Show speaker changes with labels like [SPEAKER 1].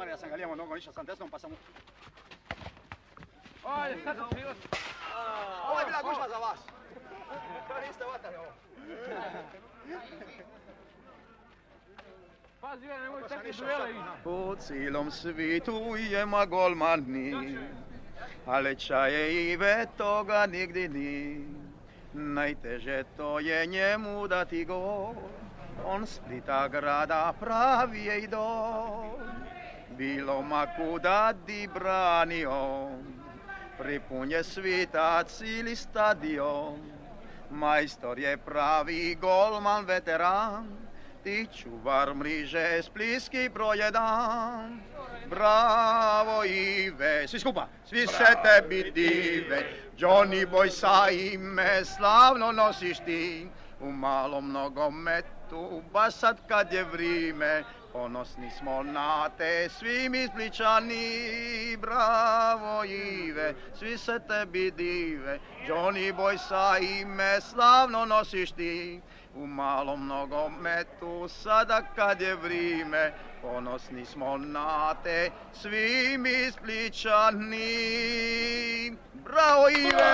[SPEAKER 1] ja sam ga lijevom nogom, išao sam desnom pa sam mu...
[SPEAKER 2] Ajde, sad ću život.
[SPEAKER 1] Ovo je bila gužva za vas. To niste vatali ovo.
[SPEAKER 2] Pazi, ja nemoj takve duele ići.
[SPEAKER 3] Po cijelom svitu ima golmani, ale čaje i ve toga nigdje ni. Najteže to je njemu dati gol, on Splita grada pravi je idol. Bilo ma kuda di branio, pripun je svita cijeli stadion. Majstor je pravi golman veteran, ti čuvar mriže spliski broj 1. Bravo Ive, svi skupa, svi se tebi dive, Johnny Boy sa ime slavno nosiš ti. U malom nogometu, baš sad kad je vrime, ponosni smo na te svi mi Spličani. Bravo Ive, svi se tebi dive, Johnny Boy sa ime slavno nosiš ti. U malom nogometu, sada kad je vrime, ponosni smo na te svi mi Spličani. Bravo Ive!